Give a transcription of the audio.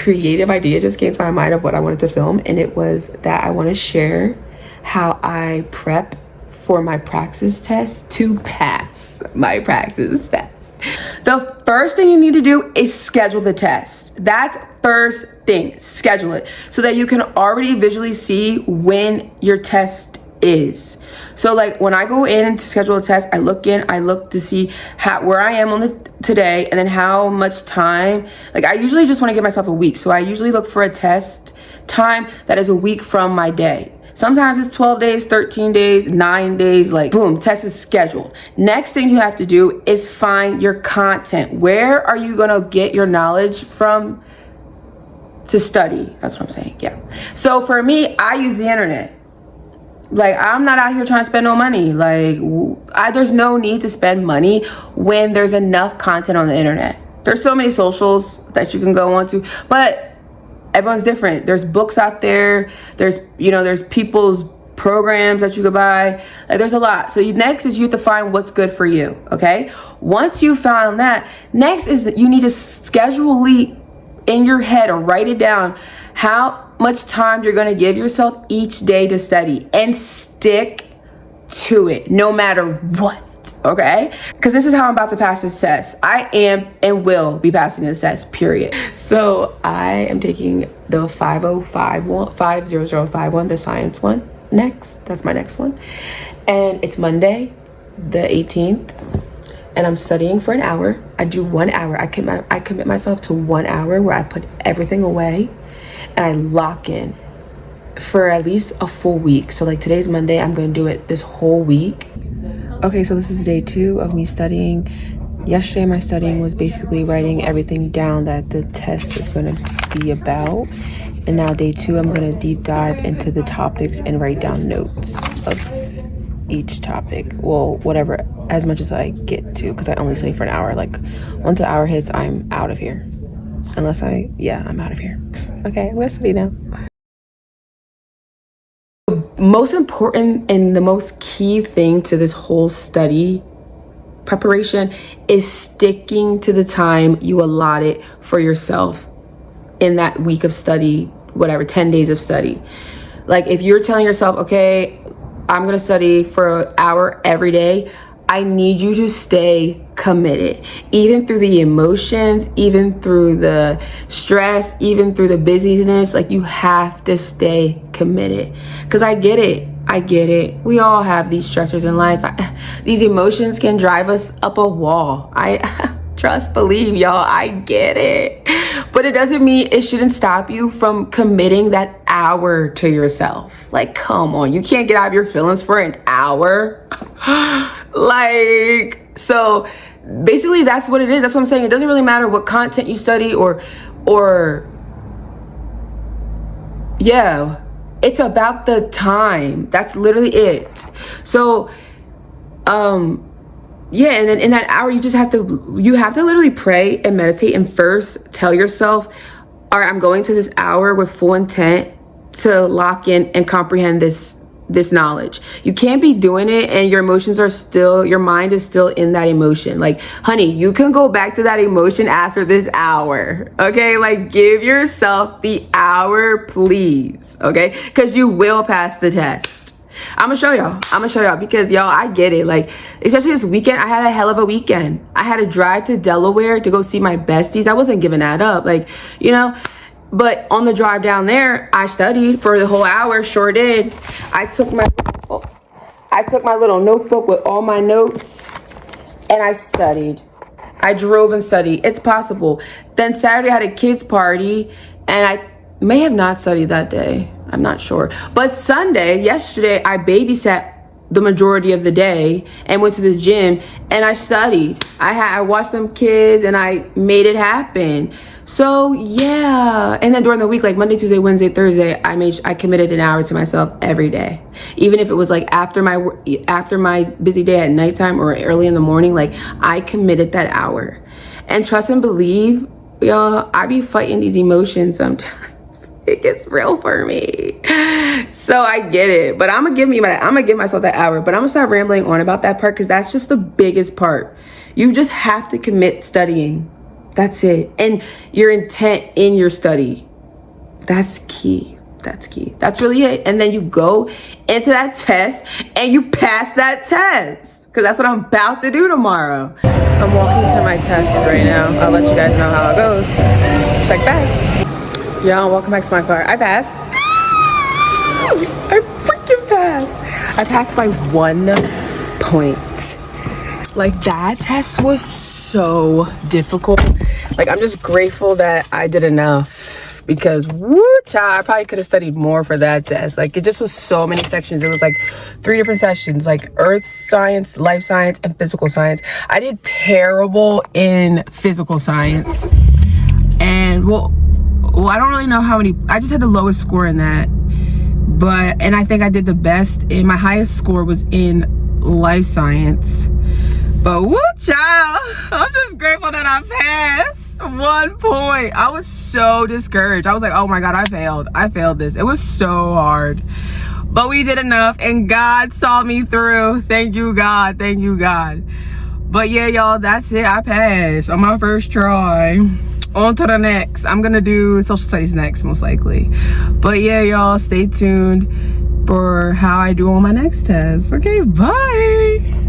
creative idea just came to my mind of what I wanted to film, and it was that I want to share how I prep for my praxis test to pass my praxis test. The first thing you need to do is schedule the test. That's first thing, schedule it so that you can already visually see when your test is. So like when I go in to schedule a test, I look to see where I am on today, and then how much time. Like I usually just want to give myself a week. So I usually look for a test time that is a week from my day. Sometimes it's 12 days, 13 days, 9 days, like boom, test is scheduled. Next thing you have to do is find your content. Where are you gonna get your knowledge from to study? That's what I'm saying, yeah. So for me, I use the internet. Like I'm not out here trying to spend no money. Like there's no need to spend money when there's enough content on the internet. There's so many socials that you can go on to, but everyone's different. There's books out there. There's people's programs that you could buy. Like there's a lot. So next is you have to find what's good for you. Okay. Once you found that, next is that you need to schedule in your head or write it down how much time you're going to give yourself each day to study, and stick to it no matter what. Okay, because this is how I'm about to pass this test. I am and will be passing this test, period. So I am taking the 50051, the science one next. That's my next one, and it's Monday the 18th, and I'm studying for an hour. I do 1 hour. I commit myself to 1 hour where I put everything away and I lock in for at least a full week. So like today's Monday, I'm gonna do it this whole week. Okay, so this is day 2 of me studying. Yesterday, my studying was basically writing everything down that the test is going to be about. And now day 2, I'm going to deep dive into the topics and write down notes of each topic. Well, whatever, as much as I get to, because I only study for an hour. Like, once an hour hits, I'm out of here. I'm out of here. Okay, I'm going to study now. Most important and the most key thing to this whole study preparation is sticking to the time you allotted for yourself in that week of study, whatever, 10 days of study. Like if you're telling yourself, okay, I'm gonna study for an hour every day, I need you to stay committed, even through the emotions, even through the stress, even through the busyness. Like you have to stay committed, because I get it. We all have these stressors in life. These emotions can drive us up a wall. Believe y'all, I get it. But it doesn't mean it shouldn't stop you from committing that hour to yourself. Like, come on, you can't get out of your feelings for an hour. Like, so basically that's what it is. That's what I'm saying. It doesn't really matter what content you study or yeah, it's about the time. That's literally it. So, yeah, and then in that hour, you have to literally pray and meditate and first tell yourself, all right, I'm going to this hour with full intent to lock in and comprehend this knowledge. You can't be doing it and your mind is still in that emotion. Like, honey, you can go back to that emotion after this hour. Okay, like give yourself the hour, please. Okay, because you will pass the test. I'm gonna show y'all because y'all, I get it. Like, especially this weekend, I had a hell of a weekend. I had to drive to Delaware to go see my besties. I wasn't giving that up, but on the drive down there, I studied for the whole hour. Sure did. I took my little notebook with all my notes and I studied. I drove and studied. It's possible. Then Saturday I had a kids party and I may have not studied that day. I'm not sure. But yesterday, I babysat the majority of the day and went to the gym and I studied. I watched them kids and I made it happen. So yeah. And then during the week, like Monday, Tuesday, Wednesday, Thursday, I committed an hour to myself every day. Even if it was like after my busy day at nighttime or early in the morning, like I committed that hour. And trust and believe, y'all, I be fighting these emotions sometimes. It gets real for me. So I get it. But I'm gonna give myself that hour. But I'm gonna stop rambling on about that part because that's just the biggest part. You just have to commit studying. That's it. And your intent in your study. That's key. That's key. That's really it. And then you go into that test and you pass that test. Because that's what I'm about to do tomorrow. I'm walking to my test right now. I'll let you guys know how it goes. Check back. Y'all, welcome back to my car. I passed. I freaking passed. I passed by 1 point. Like, that test was so difficult. Like, I'm just grateful that I did enough, because woo child, I probably could have studied more for that test. Like, it just was so many sections. It was like 3 different sections, like earth science, life science, and physical science. I did terrible in physical science, and well, I don't really know how many. I just had the lowest score in that, and I think I did the best in, my highest score was in life science. But woo child, I'm just grateful that I passed 1 point. I was so discouraged. I was like, oh my God, I failed this. It was so hard, but we did enough and God saw me through. Thank you, God. Thank you, God. But yeah, y'all, that's it. I passed on my first try. On to the next. I'm gonna do social studies next, most likely. But yeah, y'all, stay tuned for how I do on my next test. Okay, bye.